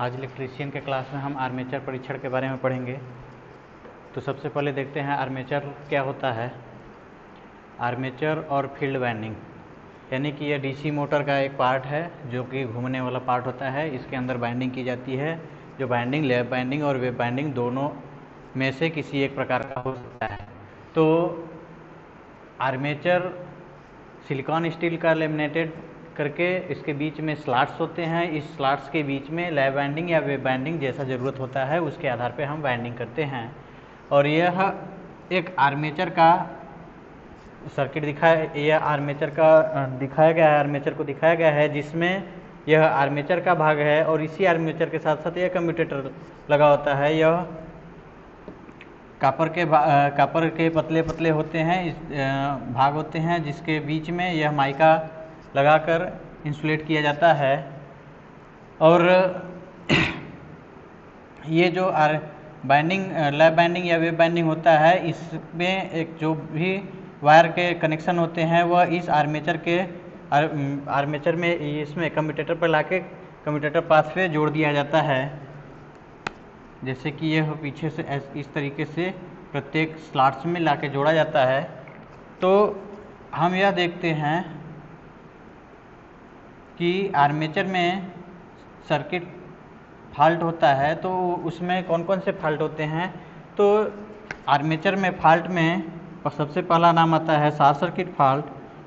आज इलेक्ट्रीशियन के क्लास में हम आर्मेचर परीक्षण के बारे में पढ़ेंगे। तो सबसे पहले देखते हैं आर्मेचर क्या होता है। आर्मेचर और फील्ड वाइंडिंग यानी कि यह डीसी मोटर का एक पार्ट है जो कि घूमने वाला पार्ट होता है। इसके अंदर बाइंडिंग की जाती है, जो बाइंडिंग लैप बाइंडिंग और वेब बाइंडिंग दोनों में से किसी एक प्रकार का हो सकता है। तो आर्मेचर सिलिकॉन स्टील का लेमिनेटेड करके इसके बीच में स्लॉट्स होते हैं। इस स्लॉट्स के बीच में लैप बाइंडिंग या वेब बाइंडिंग जैसा ज़रूरत होता है उसके आधार पर हम बाइंडिंग करते हैं। और यह एक आर्मेचर का सर्किट यह आर्मेचर का दिखाया गया है, आर्मेचर को दिखाया गया है जिसमें यह आर्मेचर का भाग है और इसी आर्मेचर के साथ साथ यह कम्यूटेटर लगा होता है। यह कापर के पतले पतले होते हैं, इस भाग होते हैं जिसके बीच में यह माइका लगाकर इंसुलेट किया जाता है। और ये जो लैप बाइंडिंग या वेब बाइंडिंग होता है इसमें एक जो भी वायर के कनेक्शन होते हैं वह इस आर्मेचर में इसमें कम्यूटेटर पर लाके कम्यूटेटर पास पे जोड़ दिया जाता है। जैसे कि यह पीछे से इस तरीके से प्रत्येक स्लॉट्स में लाके जोड़ा जाता है। तो हम यह देखते हैं कि आर्मेचर में सर्किट फॉल्ट होता है तो उसमें कौन कौन से फॉल्ट होते हैं। तो आर्मेचर में फॉल्ट में सबसे पहला नाम आता है शॉर्ट सर्किट फॉल्ट,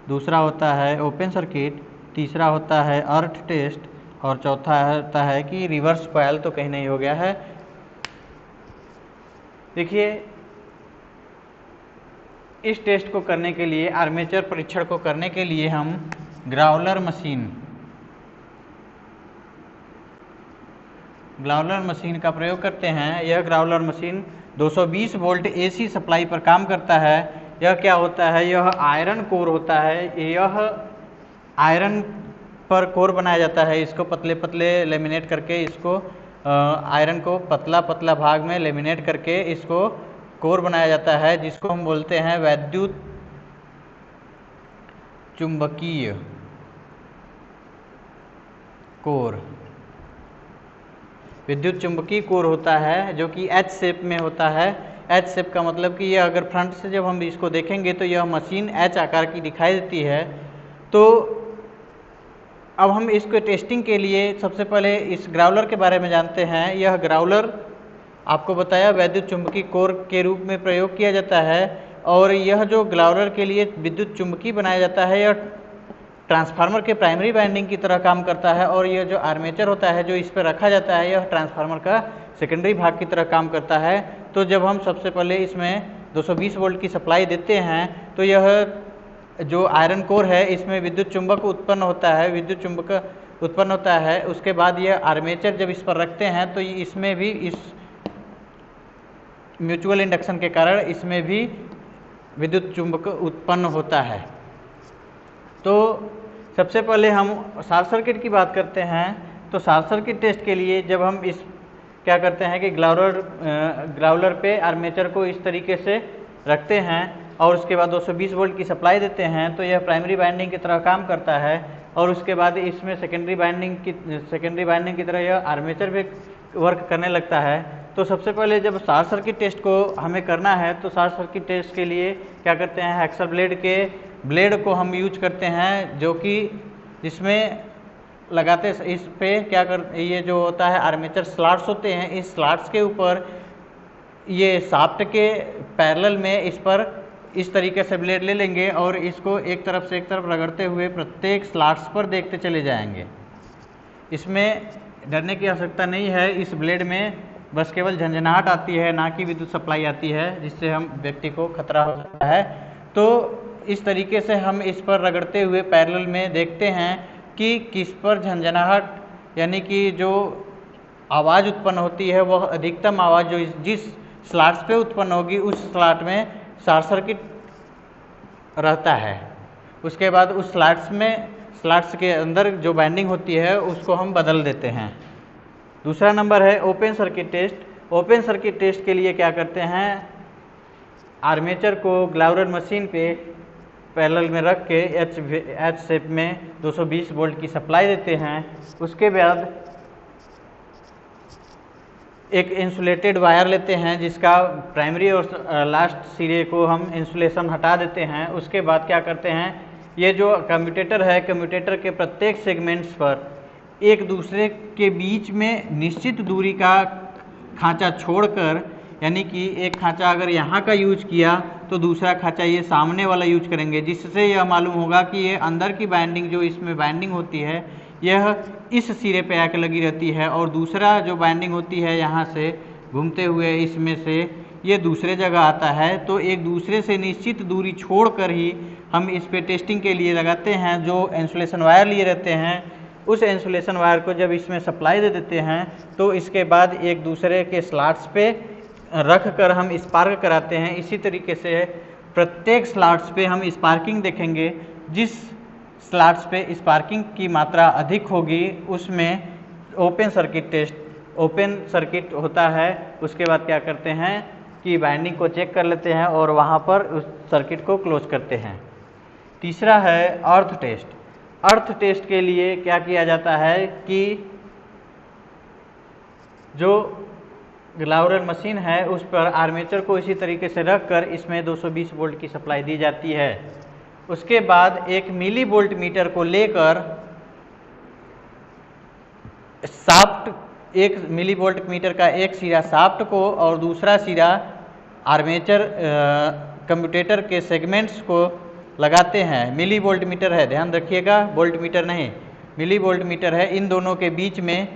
दूसरा होता है ओपन सर्किट, तीसरा होता है अर्थ टेस्ट और चौथा होता है कि रिवर्स कॉइल तो कहीं नहीं हो गया है। देखिए, इस टेस्ट को करने के लिए आर्मेचर परीक्षण को करने के लिए हम ग्राउलर मशीन का प्रयोग करते हैं। यह Growler machine 220 volt AC supply पर काम करता है। यह क्या होता है, यह आयरन कोर होता है। यह आयरन पर कोर बनाया जाता है। इसको पतले पतले लेमिनेट करके इसको आयरन को पतला पतला भाग में लेमिनेट करके इसको कोर बनाया जाता है जिसको हम बोलते हैं वैद्युत चुंबकीय कोर। विद्युत चुंबकीय कोर होता है जो कि एच शेप में होता है। एच शेप का मतलब कि यह अगर फ्रंट से जब हम इसको देखेंगे तो यह मशीन एच आकार की दिखाई देती है। तो अब हम इसको टेस्टिंग के लिए सबसे पहले इस ग्राउलर के बारे में जानते हैं। यह ग्राउलर आपको बताया विद्युत चुंबकीय कोर के रूप में प्रयोग किया जाता है। और यह जो ग्राउलर के लिए विद्युत चुंबकीय बनाया जाता है यह ट्रांसफार्मर के प्राइमरी वाइंडिंग की तरह काम करता है। और यह जो आर्मेचर होता है जो इस पर रखा जाता है यह ट्रांसफार्मर का सेकेंडरी भाग की तरह काम करता है। तो जब हम सबसे पहले इसमें 220 वोल्ट की सप्लाई देते हैं तो यह जो आयरन कोर है इसमें विद्युत चुंबक उत्पन्न होता है। उसके बाद यह आर्मेचर जब इस पर रखते हैं तो इसमें भी इस म्यूचुअल इंडक्शन के कारण इसमें भी विद्युत चुंबक उत्पन्न होता है। तो सबसे पहले हम शॉर्ट सर्किट की बात करते हैं। तो शॉर्ट सर्किट टेस्ट के लिए जब हम क्या करते हैं कि ग्राउलर पे आर्मेचर को इस तरीके से रखते हैं और उसके बाद 220 वोल्ट की सप्लाई देते हैं तो यह प्राइमरी बाइंडिंग की तरह काम करता है। और उसके बाद इसमें सेकेंडरी बाइंडिंग की तरह यह आर्मेचर भी वर्क करने लगता है। तो सबसे पहले जब शॉर्ट सर्किट टेस्ट को हमें करना है तो शॉर्ट सर्किट टेस्ट के लिए क्या करते हैं, हेक्सर ब्लेड के ब्लेड को हम यूज करते हैं जो कि इसमें लगाते इस पे ये जो होता है आर्मेचर स्लॉट्स होते हैं। इस स्लॉट्स के ऊपर ये शाफ्ट के पैरेलल में इस पर इस तरीके से ब्लेड ले लेंगे और इसको एक तरफ से एक तरफ रगड़ते हुए प्रत्येक स्लॉट्स पर देखते चले जाएंगे। इसमें डरने की आवश्यकता नहीं है। इस ब्लेड में बस केवल झंझनाहट आती है, ना कि विद्युत सप्लाई आती है जिससे हम व्यक्ति को खतरा हो सकता है। तो इस तरीके से हम इस पर रगड़ते हुए पैरेलल में देखते हैं कि किस पर झंझनाहट यानी कि जो आवाज़ उत्पन्न होती है वह अधिकतम आवाज़ जो जिस स्लॉट्स पे उत्पन्न होगी उस स्लॉट में शॉर्ट सर्किट रहता है। उसके बाद उस स्लॉट्स के अंदर जो बाइंडिंग होती है उसको हम बदल देते हैं। दूसरा नंबर है open circuit test. Open circuit test के लिए क्या करते हैं, आर्मेचर को ग्राउलर मशीन पे पैरेलल में रख के एच शेप में 220 वोल्ट की सप्लाई देते हैं। उसके बाद एक इंसुलेटेड वायर लेते हैं जिसका प्राइमरी और लास्ट सिरे को हम इंसुलेशन हटा देते हैं। उसके बाद क्या करते हैं, ये जो कम्यूटेटर है, कम्यूटेटर के प्रत्येक सेगमेंट्स पर एक दूसरे के बीच में निश्चित दूरी का खांचा छोड़कर, यानी कि एक खांचा अगर यहाँ का यूज किया तो दूसरा खांचा ये सामने वाला यूज करेंगे, जिससे यह मालूम होगा कि ये अंदर की बाइंडिंग जो इसमें बाइंडिंग होती है यह इस सिरे पे आके लगी रहती है, और दूसरा जो बाइंडिंग होती है यहाँ से घूमते हुए इसमें से ये दूसरे जगह आता है। तो एक दूसरे से निश्चित दूरी छोड़कर ही हम इस पे टेस्टिंग के लिए लगाते हैं। जो इंसुलेशन वायर लिए रहते हैं उस इंसुलेशन वायर को जब इसमें सप्लाई दे देते हैं तो इसके बाद एक दूसरे के स्लॉट्स पे रख कर हम स्पार्क कराते हैं। इसी तरीके से प्रत्येक स्लॉट्स पे हम स्पार्किंग देखेंगे। जिस स्लॉट्स पे स्पार्किंग की मात्रा अधिक होगी उसमें open circuit test, open circuit होता है। उसके बाद क्या करते हैं कि बाइंडिंग को चेक कर लेते हैं और वहाँ पर उस सर्किट को क्लोज करते हैं। तीसरा है अर्थ टेस्ट। अर्थ टेस्ट के लिए क्या किया जाता है कि जो ग्लाउरल मशीन है उस पर आर्मेचर को इसी तरीके से रखकर इसमें 220 वोल्ट की सप्लाई दी जाती है। उसके बाद एक मिली वोल्ट मीटर को लेकर शाफ्ट, एक मिली वोल्ट मीटर का एक सिरा शाफ्ट को और दूसरा सिरा आर्मेचर कम्यूटेटर के सेगमेंट्स को लगाते हैं। मिली वोल्ट मीटर है, ध्यान रखिएगा, वोल्ट मीटर नहीं, मिली वोल्ट मीटर है। इन दोनों के बीच में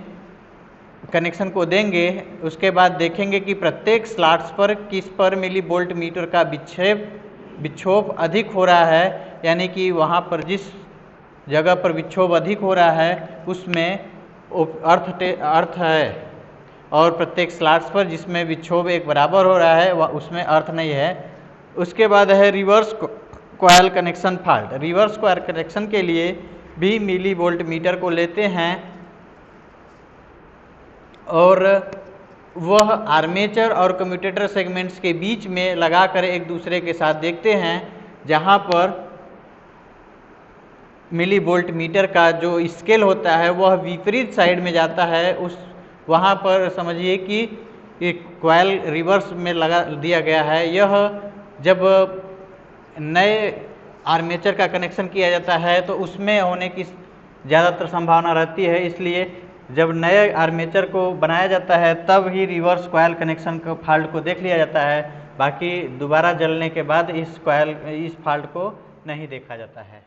कनेक्शन को देंगे। उसके बाद देखेंगे कि प्रत्येक स्लॉट्स पर किस पर मिली वोल्ट मीटर का विक्षोभ अधिक हो रहा है, यानी कि वहाँ पर जिस जगह पर विक्षोभ अधिक हो रहा है उसमें अर्थ है, और प्रत्येक स्लॉट्स पर जिसमें विक्षोभ एक बराबर हो रहा है वह उसमें अर्थ नहीं है। उसके बाद है reverse coil connection fault. Reverse coil connection के लिए भी मिली वोल्ट मीटर को लेते हैं और वह आर्मेचर और कम्यूटेटर सेगमेंट्स के बीच में लगाकर एक दूसरे के साथ देखते हैं। जहां पर मिली वोल्ट मीटर का जो स्केल होता है वह विपरीत साइड में जाता है, उस वहां पर समझिए कि एक कॉइल रिवर्स में लगा दिया गया है। यह जब नए आर्मेचर का कनेक्शन किया जाता है तो उसमें होने की ज़्यादातर संभावना रहती है, इसलिए जब नए आर्मेचर को बनाया जाता है तब ही रिवर्स कॉइल कनेक्शन को फॉल्ट को देख लिया जाता है। बाकी दोबारा जलने के बाद इस फॉल्ट को नहीं देखा जाता है।